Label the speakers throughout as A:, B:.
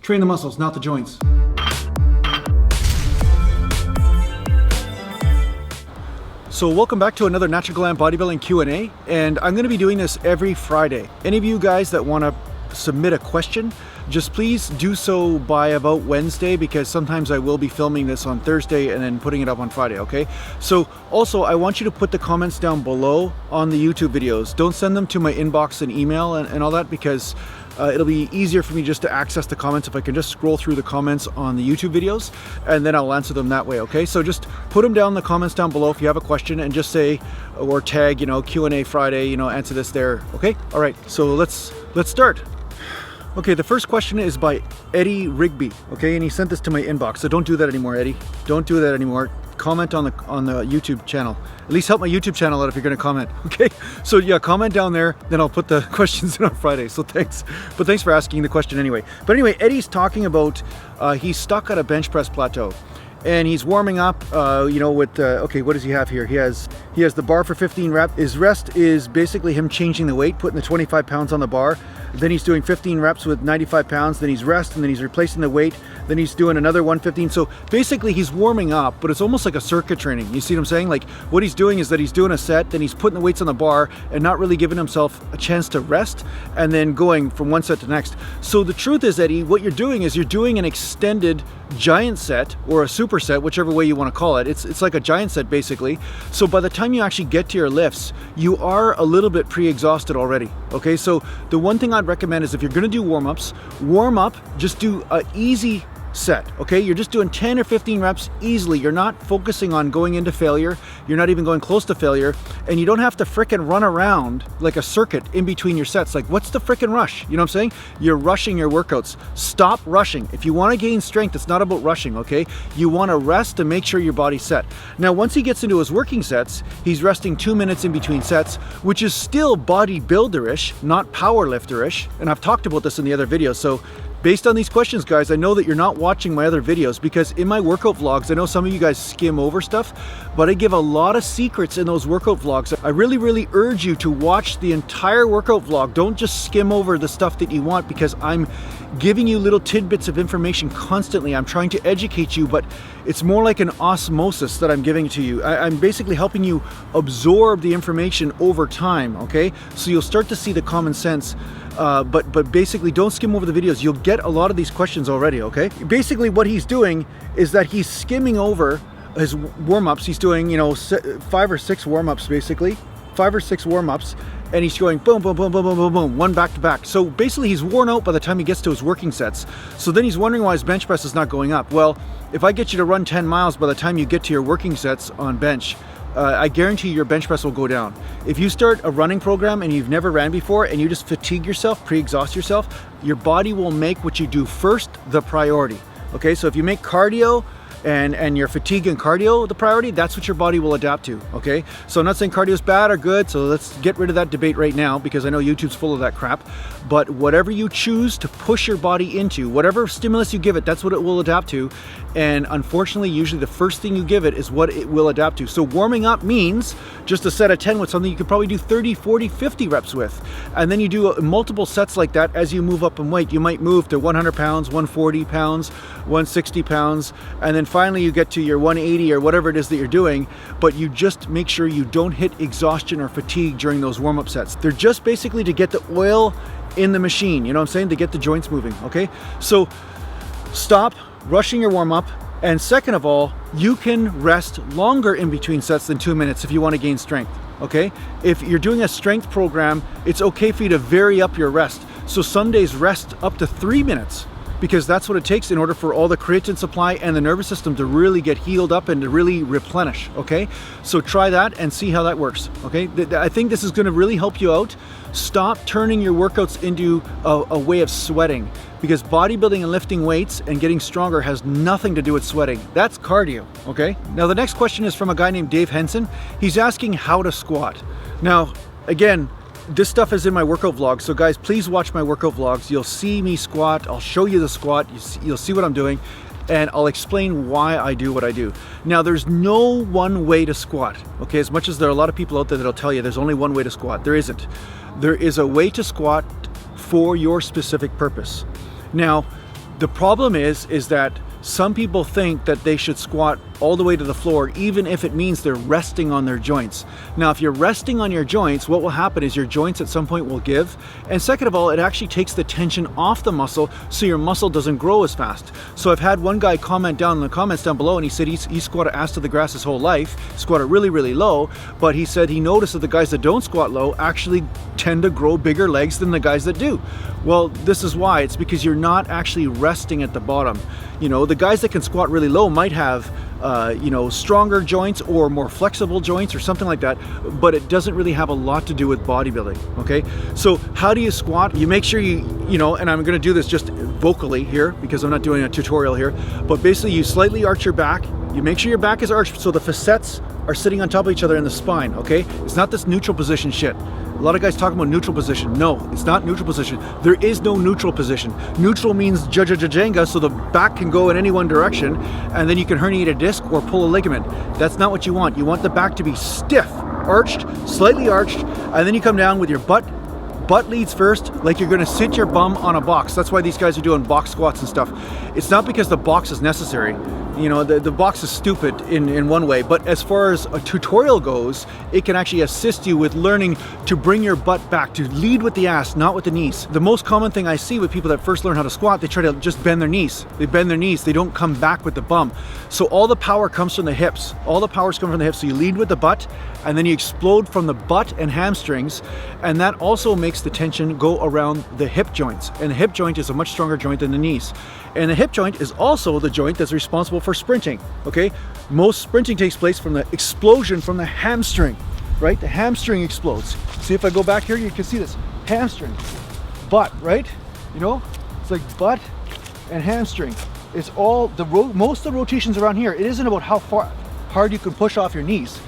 A: Train the muscles, not the joints. So welcome back to another Natural Gallant Bodybuilding Q&A, and I'm going to be doing this every Friday. Any of you guys that want to submit a question, just please do so by about Wednesday, because sometimes I will be filming this on Thursday and then putting it up on Friday, okay? So also, I want you to put the comments down below on the YouTube videos. Don't send them to my inbox and email and all that, because it'll be easier for me just to access the comments if I can just scroll through the comments on the YouTube videos, and then I'll answer them that way, okay? So just put them down in the comments down below if you have a question, and just say, or tag, Q&A Friday, answer this there, okay? All right, so let's start. Okay, the first question is by Eddie Rigby, okay? And he sent this to my inbox, so don't do that anymore, Eddie. Don't do that anymore. Comment on the YouTube channel. At least help my YouTube channel out if you're gonna comment, okay? So yeah, comment down there, then I'll put the questions in on Friday, so thanks. But thanks for asking the question anyway. But anyway, Eddie's talking about, he's stuck at a bench press plateau. And he's warming up, with, okay, what does he have here? He has the bar for 15 reps. His rest is basically him changing the weight, putting the 25 pounds on the bar. Then he's doing 15 reps with 95 pounds, then he's rest, and then he's replacing the weight. Then he's doing another 115. So basically he's warming up, but it's almost like a circuit training. You see what I'm saying? Like what he's doing is that he's doing a set, then he's putting the weights on the bar and not really giving himself a chance to rest, and then going from one set to the next. So the truth is, Eddie, what you're doing is you're doing an extended giant set or a superset, whichever way you want to call it. It's like a giant set basically. So by the time you actually get to your lifts, you are a little bit pre-exhausted already. Okay, so the one thing I'd recommend is if you're going to do warm-ups, warm up, just do an easy set, okay? You're just doing 10 or 15 reps easily. You're not focusing on going into failure. You're not even going close to failure, and you don't have to frickin' run around like a circuit in between your sets. Like, what's the frickin' rush? You know what I'm saying? You're rushing your workouts. Stop rushing. If you want to gain strength, it's not about rushing, okay? You want to rest to make sure your body's set. Now, once he gets into his working sets, he's resting 2 minutes in between sets, which is still bodybuilder-ish, not powerlifter-ish, and I've talked about this in the other videos. So based on these questions, guys, I know that you're not watching my other videos, because in my workout vlogs, I know some of you guys skim over stuff, but I give a lot of secrets in those workout vlogs. I really urge you to watch the entire workout vlog. Don't just skim over the stuff that you want, because I'm giving you little tidbits of information constantly. I'm trying to educate you, but it's more like an osmosis that I'm giving to you. I'm basically helping you absorb the information over time, okay? So you'll start to see the common sense. But basically don't skim over the videos. You'll get a lot of these questions already, okay? Basically what he's doing is that he's skimming over his warm-ups. He's doing, 5 or 6 warm-ups basically. 5 or 6 warm-ups, and he's going boom, boom, boom, boom, boom, boom, boom, one back to back. So basically he's worn out by the time he gets to his working sets. So then he's wondering why his bench press is not going up. Well, if I get you to run 10 miles by the time you get to your working sets on bench, I guarantee your bench press will go down. If you start a running program and you've never ran before and you just fatigue yourself, pre-exhaust yourself, your body will make what you do first the priority. Okay, so if you make cardio and your fatigue and cardio the priority, that's what your body will adapt to, okay? So I'm not saying cardio is bad or good, so let's get rid of that debate right now, because I know YouTube's full of that crap. But whatever you choose to push your body into, whatever stimulus you give it, that's what it will adapt to. And unfortunately, usually the first thing you give it is what it will adapt to. So warming up means just a set of 10 with something you could probably do 30, 40, 50 reps with. And then you do multiple sets like that as you move up in weight. You might move to 100 pounds, 140 pounds, 160 pounds, and then finally you get to your 180 or whatever it is that you're doing, but you just make sure you don't hit exhaustion or fatigue during those warm-up sets. They're just basically to get the oil in the machine, you know what I'm saying, to get the joints moving, okay? So stop rushing your warm-up, and second of all, you can rest longer in between sets than 2 minutes if you want to gain strength, okay? If you're doing a strength program, it's okay for you to vary up your rest. So some days rest up to 3 minutes, because that's what it takes in order for all the creatine supply and the nervous system to really get healed up and to really replenish, okay? So try that and see how that works, okay? I think this is gonna really help you out. Stop turning your workouts into a way of sweating, because bodybuilding and lifting weights and getting stronger has nothing to do with sweating. That's cardio, okay? Now the next question is from a guy named Dave Henson. He's asking how to squat. Now, again, this stuff is in my workout vlogs, so guys, please watch my workout vlogs. You'll see me squat, I'll show you the squat, you'll see what I'm doing, and I'll explain why I do what I do. Now, there's no one way to squat, okay? As much as there are a lot of people out there that'll tell you there's only one way to squat, there isn't. There is a way to squat for your specific purpose. Now, The problem is that some people think that they should squat all the way to the floor, even if it means they're resting on their joints. Now, if you're resting on your joints, what will happen is your joints at some point will give. And second of all, it actually takes the tension off the muscle, so your muscle doesn't grow as fast. So I've had one guy comment down in the comments down below, and he said he squatted ass to the grass his whole life, squatted really, really low, but he said he noticed that the guys that don't squat low actually tend to grow bigger legs than the guys that do. Well, this is why. It's because you're not actually resting at the bottom. You know, the guys that can squat really low might have you know, stronger joints or more flexible joints or something like that, but it doesn't really have a lot to do with bodybuilding. Okay, so how do you squat? You make sure you know, and I'm going to do this just vocally here because I'm not doing a tutorial here, but basically you slightly arch your back. You make sure your back is arched so the facets are sitting on top of each other in the spine. Okay, it's not this neutral position shit. A lot of guys talk about neutral position. No, it's not neutral position. There is no neutral position. Neutral means Jenga, so the back can go in any one direction, and then you can herniate a disc or pull a ligament. That's not what you want. You want the back to be stiff, arched, slightly arched, and then you come down with your butt leads first, like you're gonna sit your bum on a box. That's why these guys are doing box squats and stuff. It's not because the box is necessary. You know, the box is stupid in one way, but as far as a tutorial goes, it can actually assist you with learning to bring your butt back, to lead with the ass, not with the knees. The most common thing I see with people that first learn how to squat, they try to just bend their knees. They bend their knees, they don't come back with the bum. So all the power comes from the hips. All the power's coming from the hips. So you lead with the butt, and then you explode from the butt and hamstrings, and that also makes the tension go around the hip joints. And the hip joint is a much stronger joint than the knees. And the hip joint is also the joint that's responsible for sprinting, okay? Most sprinting takes place from the explosion from the hamstring, right? The hamstring explodes. See, if I go back here, you can see this. Hamstring, butt, right? You know, it's like butt and hamstring. It's all, most of the rotations around here, it isn't about how hard you can push off your knees.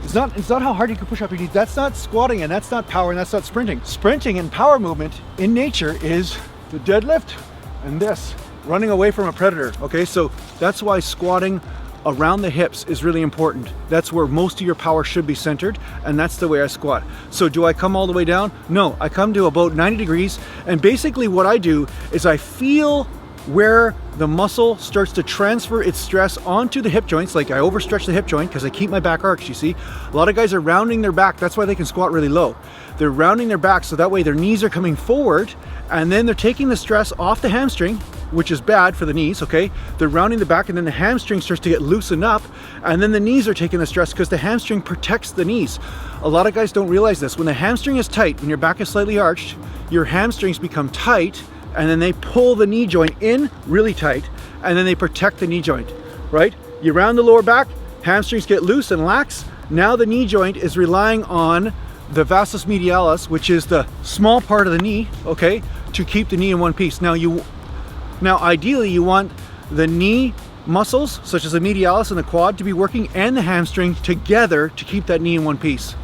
A: It's not how hard you can push off your knees. That's not squatting, and that's not power, and that's not sprinting. Sprinting and power movement in nature is the deadlift and this. Running away from a predator, okay? So that's why squatting around the hips is really important. That's where most of your power should be centered, and that's the way I squat. So do I come all the way down? No, I come to about 90 degrees, and basically what I do is I feel where the muscle starts to transfer its stress onto the hip joints. Like I overstretch the hip joint because I keep my back arched, you see. A lot of guys are rounding their back. That's why they can squat really low. They're rounding their back so that way their knees are coming forward, and then they're taking the stress off the hamstring, which is bad for the knees, okay? They're rounding the back, and then the hamstring starts to get loosened up, and then the knees are taking the stress because the hamstring protects the knees. A lot of guys don't realize this. When the hamstring is tight, when your back is slightly arched, your hamstrings become tight, and then they pull the knee joint in really tight, and then they protect the knee joint, right? You round the lower back, hamstrings get loose and lax. Now the knee joint is relying on the vastus medialis, which is the small part of the knee, okay, to keep the knee in one piece. Now, ideally, you want the knee muscles, such as the medialis and the quad, to be working, and the hamstring together to keep that knee in one piece.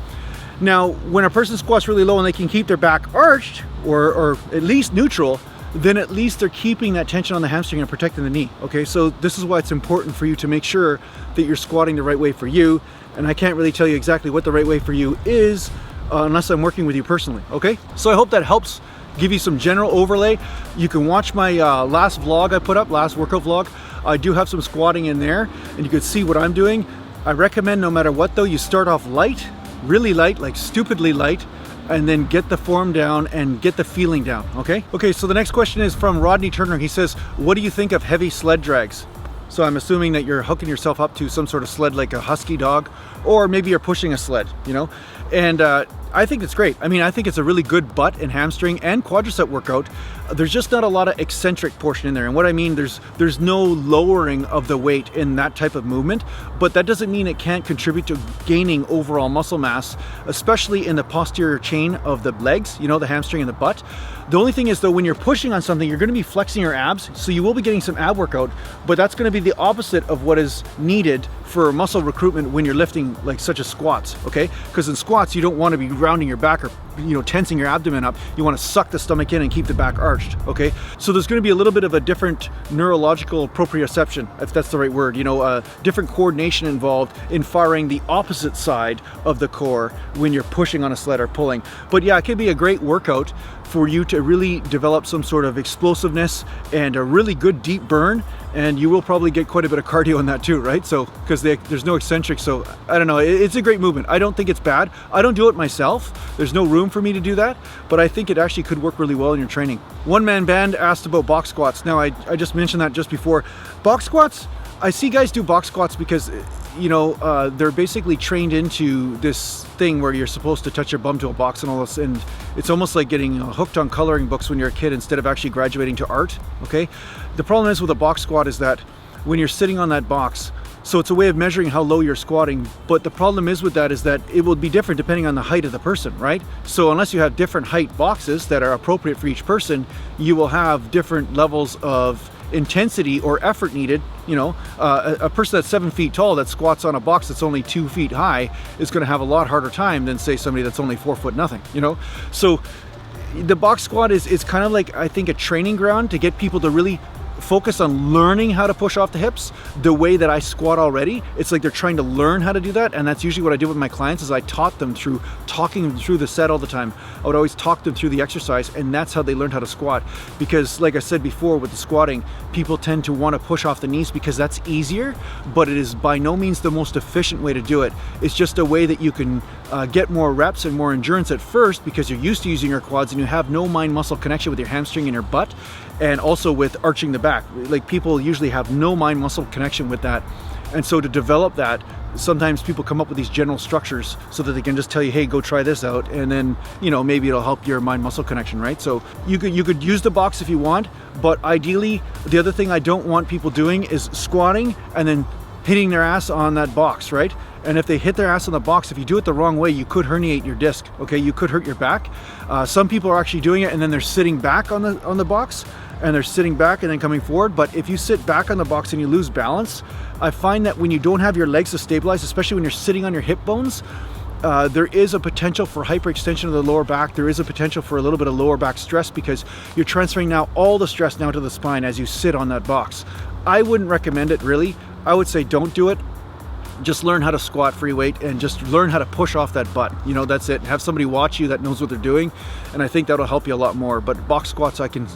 A: Now, when a person squats really low and they can keep their back arched, or at least neutral, then at least they're keeping that tension on the hamstring and protecting the knee, okay? So this is why it's important for you to make sure that you're squatting the right way for you, and I can't really tell you exactly what the right way for you is unless I'm working with you personally, okay? So I hope that helps give you some general overlay. You can watch my last vlog I put up, last workout vlog. I do have some squatting in there, and you can see what I'm doing. I recommend no matter what though, you start off light, really light, like stupidly light, and then get the form down and get the feeling down, okay? Okay, so the next question is from Rodney Turner. He says, what do you think of heavy sled drags? So I'm assuming that you're hooking yourself up to some sort of sled like a husky dog, or maybe you're pushing a sled, you know? And I think it's great. I mean, I think it's a really good butt and hamstring and quadricep workout. There's just not a lot of eccentric portion in there. And what I mean, there's no lowering of the weight in that type of movement, but that doesn't mean it can't contribute to gaining overall muscle mass, especially in the posterior chain of the legs, you know, the hamstring and the butt. The only thing is though, when you're pushing on something, you're gonna be flexing your abs, so you will be getting some ab workout, but that's gonna be the opposite of what is needed for muscle recruitment when you're lifting like such as squats, okay? Because in squats, you don't wanna be rounding your back or, you know, tensing your abdomen up. You wanna suck the stomach in and keep the back arched, okay? So there's gonna be a little bit of a different neurological proprioception, if that's the right word, you know, different coordination involved in firing the opposite side of the core when you're pushing on a sled or pulling. But yeah, it can be a great workout. for you to really develop some sort of explosiveness and a really good deep burn, and you will probably get quite a bit of cardio in that too, right? So because there's no eccentric, so I don't know, it's a great movement. I don't think it's bad. I don't do it myself. There's no room for me to do that, but I think it actually could work really well in your training. One Man Band asked about box squats. Now I just mentioned that just before. Box squats, I see guys do box squats because, you know, they're basically trained into this thing where you're supposed to touch your bum to a box and all this, and it's almost like getting hooked on coloring books when you're a kid instead of actually graduating to art, okay? The problem is with a box squat is that when you're sitting on that box, so it's a way of measuring how low you're squatting, but the problem is with that is that it will be different depending on the height of the person, right? So unless you have different height boxes that are appropriate for each person, you will have different levels of intensity or effort needed. You know, a person that's 7 feet tall that squats on a box that's only 2 feet high is going to have a lot harder time than say somebody that's only 4 foot nothing, you know? So the box squat is kind of like, I think, a training ground to get people to really focus on learning how to push off the hips the way that I squat already. It's like they're trying to learn how to do that, and that's usually what I do with my clients is I taught them through talking them through the set all the time. I would always talk them through the exercise, and that's how they learned how to squat. Because like I said before with the squatting, people tend to want to push off the knees because that's easier, but it is by no means the most efficient way to do it. It's just a way that you can get more reps and more endurance at first because you're used to using your quads and you have no mind muscle connection with your hamstring and your butt, and also with arching the back. Like people usually have no mind muscle connection with that, and so to develop that, sometimes people come up with these general structures so that they can just tell you, hey, go try this out, and then, you know, maybe it'll help your mind muscle connection, right? So you could use the box if you want, but ideally the other thing I don't want people doing is squatting and then hitting their ass on that box, right? And if they hit their ass on the box, if you do it the wrong way, you could herniate your disc, okay? You could hurt your back. Some people are actually doing it and then they're sitting back on the box, and they're sitting back and then coming forward. But if you sit back on the box and you lose balance, I find that when you don't have your legs to stabilize, especially when you're sitting on your hip bones, there is a potential for hyperextension of the lower back. There is a potential for a little bit of lower back stress because you're transferring now all the stress now to the spine as you sit on that box. I wouldn't recommend it, really. I would say don't do it. Just learn how to squat free weight and just learn how to push off that butt. You know, that's it. Have somebody watch you that knows what they're doing, and I think that'll help you a lot more. But box squats, I can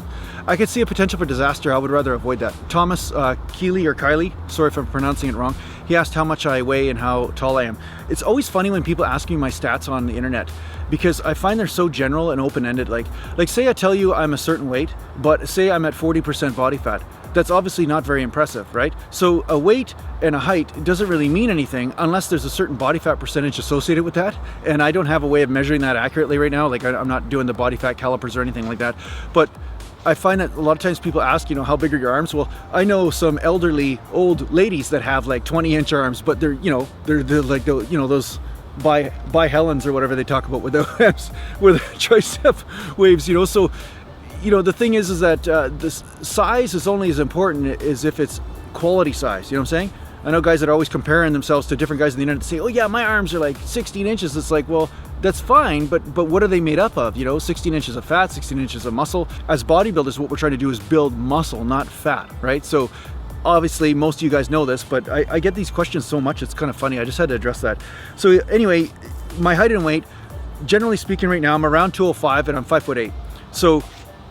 A: see a potential for disaster. I would rather avoid that. Thomas Keeley or Kylie, sorry if I'm pronouncing it wrong, he asked how much I weigh and how tall I am. It's always funny when people ask me my stats on the internet because I find they're so general and open-ended. Like say I tell you I'm a certain weight, but say I'm at 40% body fat. That's obviously not very impressive, right? So a weight and a height doesn't really mean anything unless there's a certain body fat percentage associated with that. And I don't have a way of measuring that accurately right now. Like I'm not doing the body fat calipers or anything like that. But I find that a lot of times people ask, you know, how big are your arms? Well, I know some elderly old ladies that have like 20-inch arms, but they're, you know, they're like, you know, those by Helens or whatever they talk about with the tricep waves, you know. So, you know, the thing is that this size is only as important as if it's quality size. You know what I'm saying? I know guys that are always comparing themselves to different guys on the internet and say, oh yeah, my arms are like 16 inches. It's like, well, that's fine, but what are they made up of? You know, 16 inches of fat, 16 inches of muscle. As bodybuilders, what we're trying to do is build muscle, not fat, right? So obviously most of you guys know this, but I get these questions so much, it's kind of funny. I just had to address that. So anyway, my height and weight, generally speaking right now, I'm around 205 and I'm 5'8". So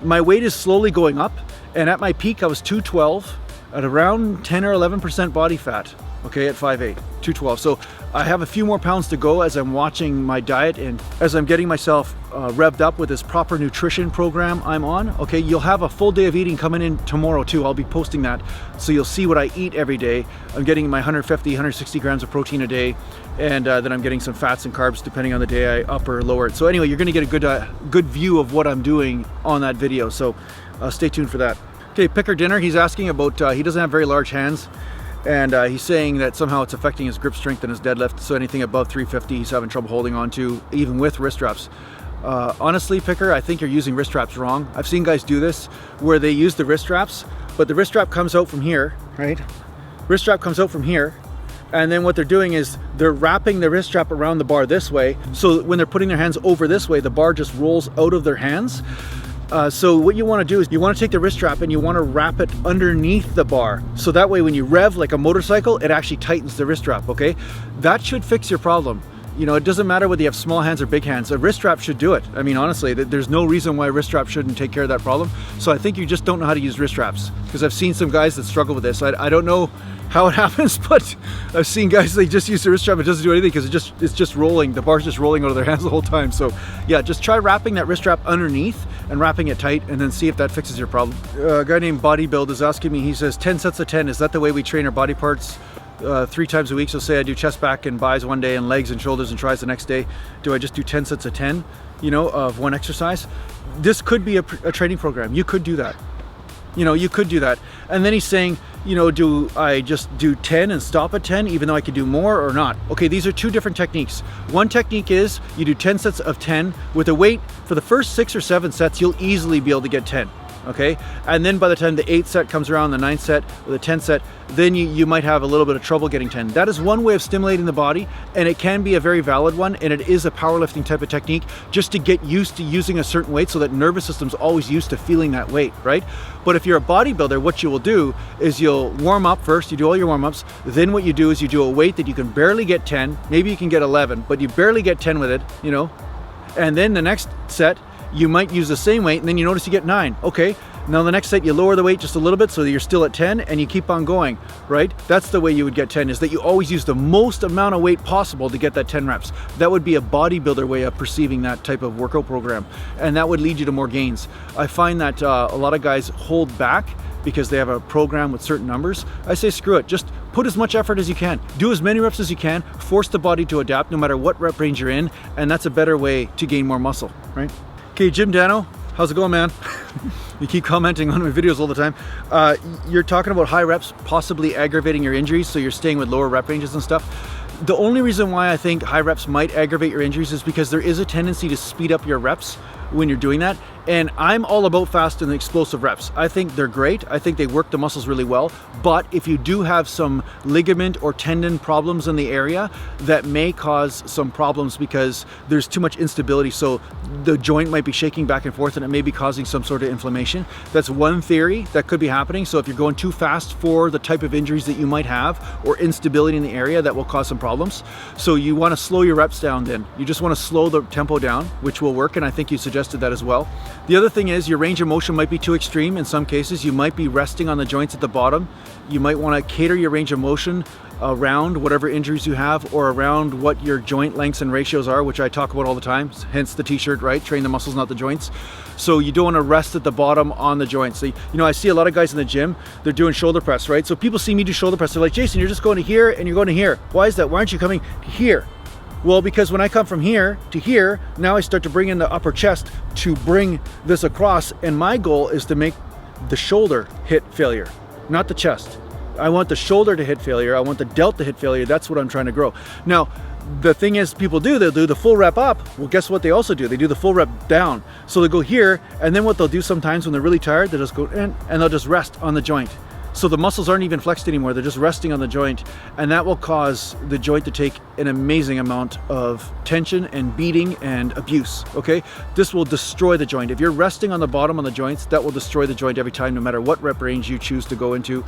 A: my weight is slowly going up, and at my peak I was 212 at around 10 or 11% body fat, okay, at 5'8", 212. So I have a few more pounds to go as I'm watching my diet and as I'm getting myself revved up with this proper nutrition program I'm on. Okay, you'll have a full day of eating coming in tomorrow too. I'll be posting that, so you'll see what I eat every day. I'm getting my 150, 160 grams of protein a day, and then I'm getting some fats and carbs depending on the day I up or lower it. So anyway, you're gonna get a good view of what I'm doing on that video, so stay tuned for that. Okay, Picker Dinner, he's asking about, he doesn't have very large hands, and he's saying that somehow it's affecting his grip strength and his deadlift, so anything above 350 he's having trouble holding on to, even with wrist straps. Honestly, Picker, I think you're using wrist straps wrong. I've seen guys do this where they use the wrist straps, but the wrist strap comes out from here, right? Wrist strap comes out from here, and then what they're doing is they're wrapping the wrist strap around the bar this way, so when they're putting their hands over this way, the bar just rolls out of their hands. So what you want to do is you want to take the wrist strap and you want to wrap it underneath the bar. So that way when you rev like a motorcycle, it actually tightens the wrist strap, okay? That should fix your problem. You know, it doesn't matter whether you have small hands or big hands. A wrist strap should do it. I mean, honestly, there's no reason why a wrist strap shouldn't take care of that problem. So I think you just don't know how to use wrist straps, because I've seen some guys that struggle with this. I don't know how it happens, but I've seen guys, they just use the wrist strap, it doesn't do anything because it's just rolling, the bar's just rolling out of their hands the whole time. So yeah, just try wrapping that wrist strap underneath and wrapping it tight, and then see if that fixes your problem. A guy named Bodybuild is asking me, he says 10 sets of 10, is that the way we train our body parts 3 times a week? So say I do chest, back, and buys one day, and legs and shoulders and tries the next day. Do I just do 10 sets of 10, you know, of one exercise? This could be a training program. You could do that. You know, you could do that. And then he's saying, you know, do I just do 10 and stop at 10 even though I could do more or not? Okay, these are 2 different techniques. One technique is you do 10 sets of 10 with a weight. For the first 6 or 7 sets, you'll easily be able to get 10. Okay, and then by the time the 8th set comes around, the 9th set or the 10th set, then you might have a little bit of trouble getting 10. That is one way of stimulating the body, and it can be a very valid one, and it is a powerlifting type of technique, just to get used to using a certain weight so that nervous system's always used to feeling that weight, right? But if you're a bodybuilder, what you will do is you'll warm up first, you do all your warm-ups, then what you do is you do a weight that you can barely get 10, maybe you can get 11, but you barely get 10 with it, you know, and then the next set, you might use the same weight, and then you notice you get 9. Okay, now the next set you lower the weight just a little bit so that you're still at 10, and you keep on going, right? That's the way you would get 10, is that you always use the most amount of weight possible to get that 10 reps. That would be a bodybuilder way of perceiving that type of workout program, and that would lead you to more gains. I find that a lot of guys hold back because they have a program with certain numbers. I say screw it, just put as much effort as you can. Do as many reps as you can, force the body to adapt no matter what rep range you're in, and that's a better way to gain more muscle, right? Okay, Jim Dano, how's it going, man? You keep commenting on my videos all the time. You're talking about high reps possibly aggravating your injuries, so you're staying with lower rep ranges and stuff. The only reason why I think high reps might aggravate your injuries is because there is a tendency to speed up your reps when you're doing that. And I'm all about fast and explosive reps. I think they're great. I think they work the muscles really well. But if you do have some ligament or tendon problems in the area, that may cause some problems because there's too much instability. So the joint might be shaking back and forth, and it may be causing some sort of inflammation. That's one theory that could be happening. So if you're going too fast for the type of injuries that you might have, or instability in the area, that will cause some problems. So you want to slow your reps down then. You just want to slow the tempo down, which will work. And I think you suggested that as well. The other thing is your range of motion might be too extreme in some cases. You might be resting on the joints at the bottom. You might want to cater your range of motion around whatever injuries you have, or around what your joint lengths and ratios are, which I talk about all the time, hence the t-shirt, right? Train the muscles, not the joints. So you don't want to rest at the bottom on the joints. So, you know, I see a lot of guys in the gym, they're doing shoulder press, right? So people see me do shoulder press, they're like, Jason, you're just going to here and you're going to here. Why is that? Why aren't you coming to here? Well, because when I come from here to here, now I start to bring in the upper chest to bring this across, and my goal is to make the shoulder hit failure, not the chest. I want the shoulder to hit failure. I want the delt to hit failure. That's what I'm trying to grow. Now, the thing is, people they'll do the full rep up. Well, guess what they also do? They do the full rep down. So they go here, and then what they'll do sometimes when they're really tired, they'll just go in and they'll just rest on the joint. So the muscles aren't even flexed anymore, they're just resting on the joint, and that will cause the joint to take an amazing amount of tension and beating and abuse, okay? This will destroy the joint. If you're resting on the bottom on the joints, that will destroy the joint every time, no matter what rep range you choose to go into.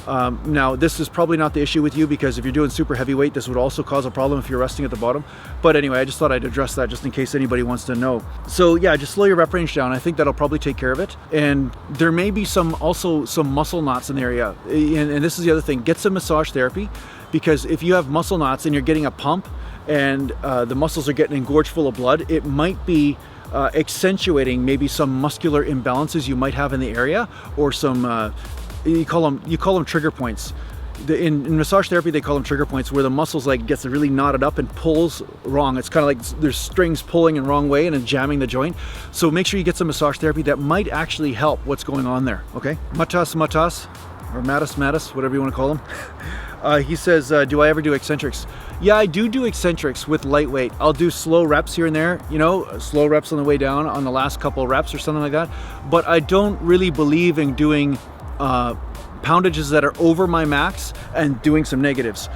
A: Now, this is probably not the issue with you, because if you're doing super heavy weight, this would also cause a problem if you're resting at the bottom. But anyway, I just thought I'd address that just in case anybody wants to know. So yeah, just slow your rep range down. I think that'll probably take care of it. And there may be also some muscle knots in the area. And this is the other thing, get some massage therapy, because if you have muscle knots and you're getting a pump and the muscles are getting engorged full of blood, it might be accentuating maybe some muscular imbalances you might have in the area, or some you call them trigger points. In massage therapy, they call them trigger points, where the muscles like gets really knotted up and pulls wrong. It's kind of like there's strings pulling in the wrong way and then jamming the joint. So make sure you get some massage therapy that might actually help what's going on there, okay? Matas, or Mattis, whatever you want to call him. He says, do I ever do eccentrics? Yeah, I do eccentrics with lightweight. I'll do slow reps here and there, you know, slow reps on the way down on the last couple of reps or something like that. But I don't really believe in doing poundages that are over my max and doing some negatives.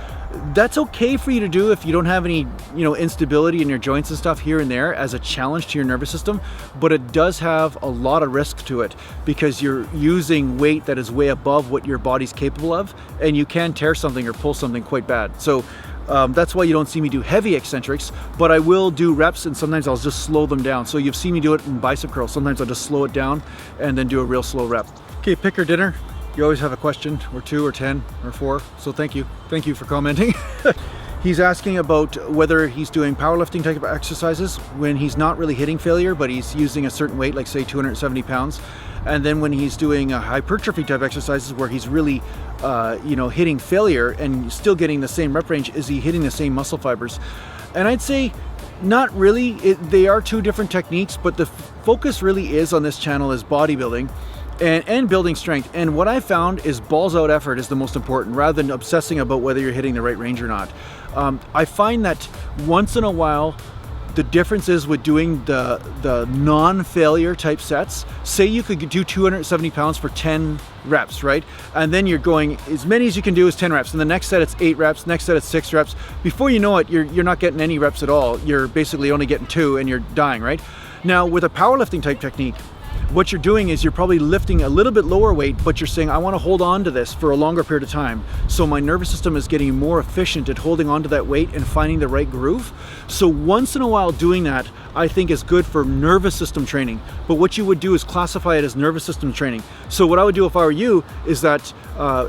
A: That's okay for you to do if you don't have any, you know, instability in your joints and stuff here and there as a challenge to your nervous system, but it does have a lot of risk to it, because you're using weight that is way above what your body's capable of, and you can tear something or pull something quite bad. So That's why you don't see me do heavy eccentrics, but I will do reps, and sometimes I'll just slow them down. So you've seen me do it in bicep curls. Sometimes I'll just slow it down and then do a real slow rep. Okay, pick or dinner. You always have a question, or 2 or 10 or 4. So thank you for commenting. He's asking about whether he's doing powerlifting type of exercises when he's not really hitting failure, but he's using a certain weight, like say 270 pounds. And then when he's doing hypertrophy type exercises where he's really, hitting failure and still getting the same rep range, is he hitting the same muscle fibers? And I'd say not really. They are 2 different techniques, but the focus really is on this channel is bodybuilding and building strength. And what I found is balls out effort is the most important, rather than obsessing about whether you're hitting the right range or not. I find that once in a while, the difference is with doing the non-failure type sets. Say you could do 270 pounds for 10 reps, right? And then you're going, as many as you can do is 10 reps. And the next set it's 8 reps, next set it's 6 reps. Before you know it, you're not getting any reps at all. You're basically only getting 2 and you're dying, right? Now with a powerlifting type technique, what you're doing is you're probably lifting a little bit lower weight, but you're saying, I want to hold on to this for a longer period of time. So my nervous system is getting more efficient at holding on to that weight and finding the right groove. So once in a while doing that, I think is good for nervous system training. But what you would do is classify it as nervous system training. So what I would do if I were you is that,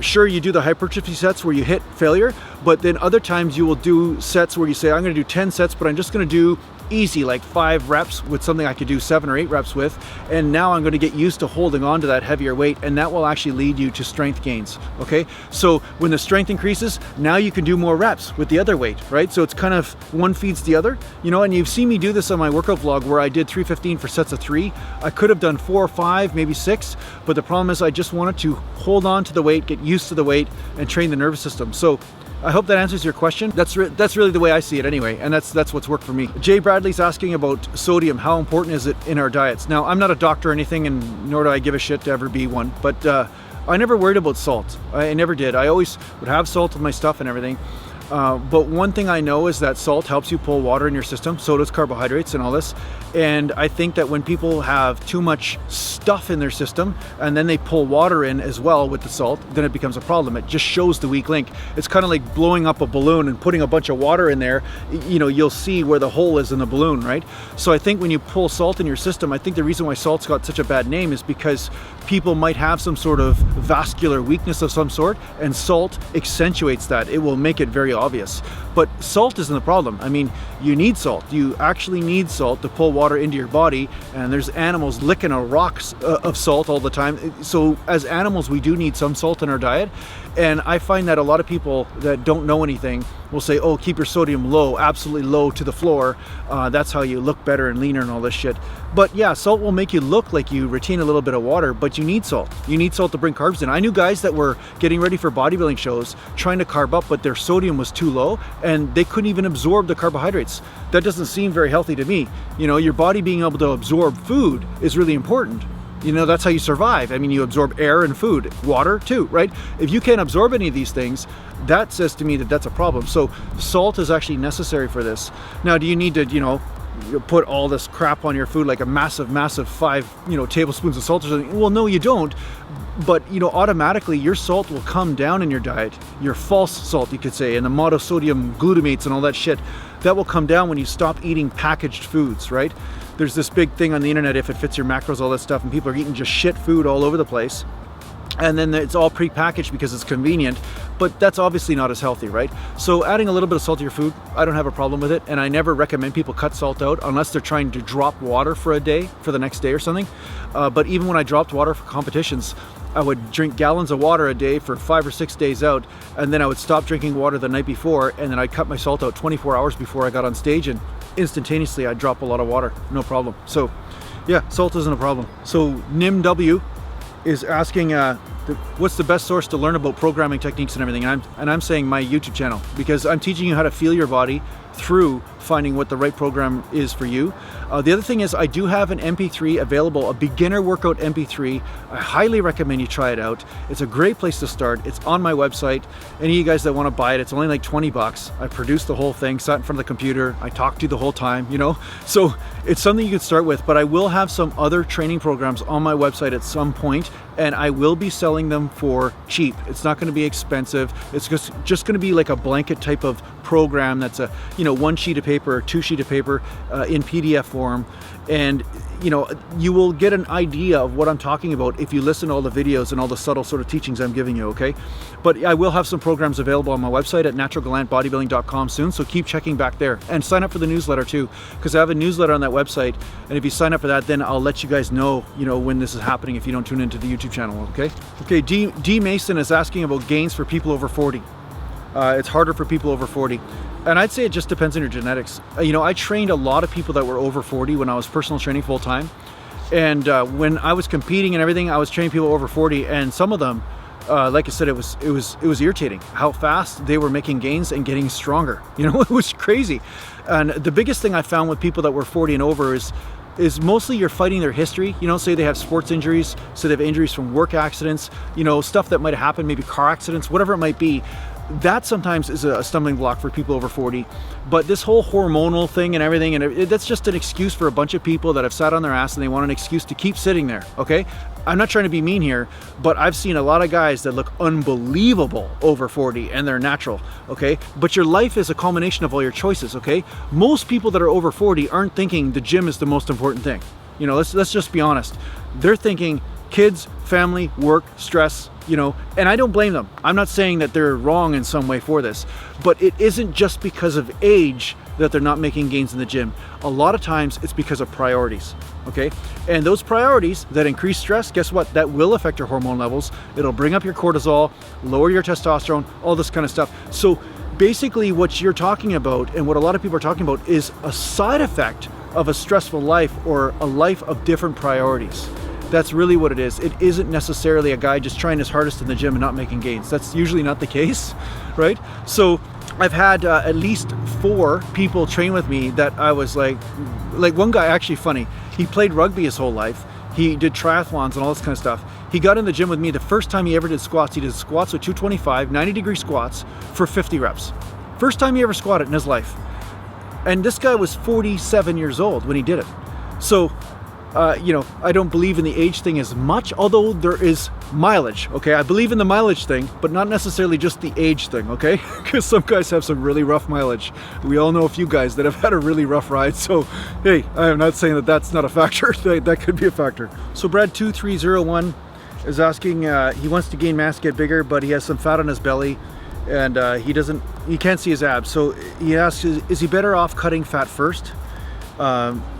A: sure, you do the hypertrophy sets where you hit failure, but then other times you will do sets where you say, I'm going to do 10 sets, but I'm just going to do easy, like 5 reps with something I could do 7 or 8 reps with. And now I'm going to get used to holding on to that heavier weight, and that will actually lead you to strength gains. Okay, so when the strength increases, now you can do more reps with the other weight, right? So it's kind of one feeds the other, and you've seen me do this on my workout vlog where I did 315 for sets of 3. I could have done 4 or 5, maybe 6, but the problem is I just wanted to hold on to the weight, get used to the weight, and train the nervous system. So I hope that answers your question. That's really the way I see it anyway, and that's what's worked for me. Jay Bradley's asking about sodium. How important is it in our diets? Now, I'm not a doctor or anything, and nor do I give a shit to ever be one, but I never worried about salt. I never did. I always would have salt with my stuff and everything. But one thing I know is that salt helps you pull water in your system, so does carbohydrates and all this. And I think that when people have too much stuff in their system and then they pull water in as well with the salt, then it becomes a problem. It just shows the weak link. It's kind of like blowing up a balloon and putting a bunch of water in there. You'll see where the hole is in the balloon, right? So I think when you pull salt in your system, I think the reason why salt's got such a bad name is because people might have some sort of vascular weakness of some sort, and salt accentuates that. It will make it very obvious. But salt isn't the problem. I mean, you need salt. You actually need salt to pull water into your body, and there's animals licking a rock of salt all the time. So as animals, we do need some salt in our diet. And I find that a lot of people that don't know anything will say, oh, keep your sodium low, absolutely low to the floor. That's how you look better and leaner and all this shit. But yeah, salt will make you look like you retain a little bit of water, but you need salt. You need salt to bring carbs in. I knew guys that were getting ready for bodybuilding shows trying to carb up, but their sodium was too low and they couldn't even absorb the carbohydrates. That doesn't seem very healthy to me. Your body being able to absorb food is really important. That's how you survive. I mean, you absorb air and food, water too, right? If you can't absorb any of these things, that says to me that that's a problem. So salt is actually necessary for this. Now, do you need to, you put all this crap on your food, like a massive 5 tablespoons of salt or something? Well, no, you don't. But automatically your salt will come down in your diet. Your false salt, you could say, and the monosodium glutamates and all that shit, that will come down when you stop eating packaged foods, right? There's this big thing on the internet, if it fits your macros, all that stuff, and people are eating just shit food all over the place. And then it's all pre-packaged because it's convenient, but that's obviously not as healthy, right? So adding a little bit of salt to your food, I don't have a problem with it, and I never recommend people cut salt out unless they're trying to drop water for a day, for the next day or something. But even when I dropped water for competitions, I would drink gallons of water a day for 5 or 6 days out, and then I would stop drinking water the night before, and then I'd cut my salt out 24 hours before I got on stage, and instantaneously I'd drop a lot of water, no problem. So yeah, salt isn't a problem. So NimW is asking what's the best source to learn about programming techniques and everything, and I'm saying my YouTube channel, because I'm teaching you how to feel your body, through finding what the right program is for you. The other thing is I do have an MP3 available, a beginner workout MP3. I highly recommend you try it out. It's a great place to start. It's on my website. Any of you guys that want to buy it, it's only like 20 bucks. I produced the whole thing, sat in front of the computer. I talked to you the whole time, you know? So it's something you can start with, but I will have some other training programs on my website at some point, and I will be selling them for cheap. It's not going to be expensive. It's just going to be like a blanket type of program that's a, you know, 1 sheet of paper or 2 sheet of paper in PDF form. And you know, you will get an idea of what I'm talking about if you listen to all the videos and all the subtle sort of teachings I'm giving you, okay? But I will have some programs available on my website at naturalgallantbodybuilding.com soon, so keep checking back there. And sign up for the newsletter too, because I have a newsletter on that website, and if you sign up for that, then I'll let you guys know, you know, when this is happening if you don't tune into the YouTube channel, okay? Okay, D Mason is asking about gains for people over 40. It's harder for people over 40. And I'd say it just depends on your genetics. You know, I trained a lot of people that were over 40 when I was personal training full time. And when I was competing and everything, I was training people over 40, and some of them, like I said, it was irritating how fast they were making gains and getting stronger. You know, it was crazy. And the biggest thing I found with people that were 40 and over is mostly you're fighting their history. You know, say they have sports injuries, so they have injuries from work accidents, you know, stuff that might have happened, maybe car accidents, whatever it might be. That sometimes is a stumbling block for people over 40. But this whole hormonal thing and everything, and that's just an excuse for a bunch of people that have sat on their ass and they want an excuse to keep sitting there, okay? I'm not trying to be mean here, but I've seen a lot of guys that look unbelievable over 40 and they're natural, okay? But your life is a culmination of all your choices, okay? Most people that are over 40 aren't thinking the gym is the most important thing. You know, let's just be honest. They're thinking kids, family, work, stress, you know, and I don't blame them. I'm not saying that they're wrong in some way for this, but it isn't just because of age that they're not making gains in the gym. A lot of times it's because of priorities, okay? And those priorities that increase stress, guess what? That will affect your hormone levels. It'll bring up your cortisol, lower your testosterone, all this kind of stuff. So basically what you're talking about and what a lot of people are talking about is a side effect of a stressful life or a life of different priorities. That's really what it is. It isn't necessarily a guy just trying his hardest in the gym and not making gains. That's usually not the case, right? So I've had at least 4 people train with me that I was like one guy, actually funny. He played rugby his whole life. He did triathlons and all this kind of stuff. He got in the gym with me. The first time he ever did squats, he did squats with 225, 90-degree squats for 50 reps. First time he ever squatted in his life. And this guy was 47 years old when he did it. So you know, I don't believe in the age thing as much, although there is mileage, okay? I believe in the mileage thing, but not necessarily just the age thing, okay? Because some guys have some really rough mileage. We all know a few guys that have had a really rough ride, so hey, I am not saying that that's not a factor. That could be a factor. So Brad2301 is asking, he wants to gain mass, get bigger, but he has some fat on his belly, and he can't see his abs. So he asks, is he better off cutting fat first?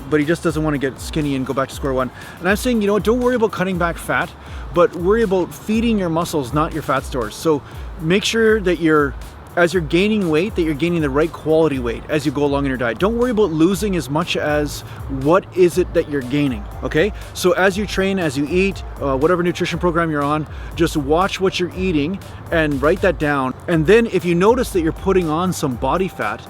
A: But he just doesn't want to get skinny and go back to square one. And I'm saying, you know, don't worry about cutting back fat, but worry about feeding your muscles, not your fat stores. So make sure that as you're gaining weight, that you're gaining the right quality weight as you go along in your diet. Don't worry about losing as much as what is it that you're gaining, okay? So as you train, as you eat, whatever nutrition program you're on, just watch what you're eating and write that down. And then if you notice that you're putting on some body fat,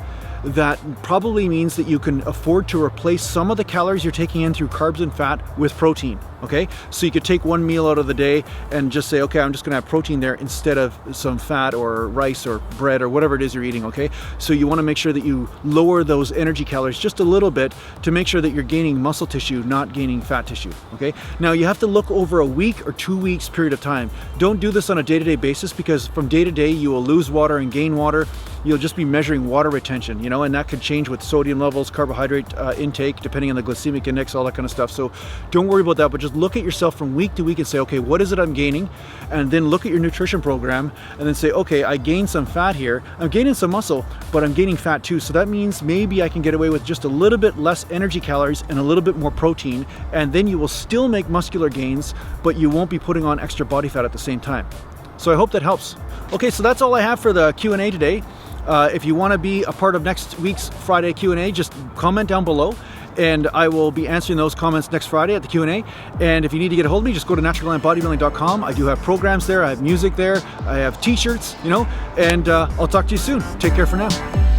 A: that probably means that you can afford to replace some of the calories you're taking in through carbs and fat with protein, okay? So you could take one meal out of the day and just say, okay, I'm just gonna have protein there instead of some fat or rice or bread or whatever it is you're eating, okay? So you wanna make sure that you lower those energy calories just a little bit to make sure that you're gaining muscle tissue, not gaining fat tissue, okay? Now you have to look over a week or 2 weeks period of time. Don't do this on a day-to-day basis, because from day to day you will lose water and gain water. You'll just be measuring water retention, you know, and that could change with sodium levels, carbohydrate intake, depending on the glycemic index, all that kind of stuff. So don't worry about that, but just look at yourself from week to week and say, okay, what is it I'm gaining? And then look at your nutrition program and then say, okay, I gained some fat here. I'm gaining some muscle, but I'm gaining fat too. So that means maybe I can get away with just a little bit less energy calories and a little bit more protein. And then you will still make muscular gains, but you won't be putting on extra body fat at the same time. So I hope that helps. Okay, so that's all I have for the Q&A today. If you want to be a part of next week's Friday Q&A, just comment down below and I will be answering those comments next Friday at the Q&A. And if you need to get a hold of me, just go to naturalgallantbodybuilding.com. I do have programs there, I have music there, I have t-shirts, you know, and I'll talk to you soon. Take care for now.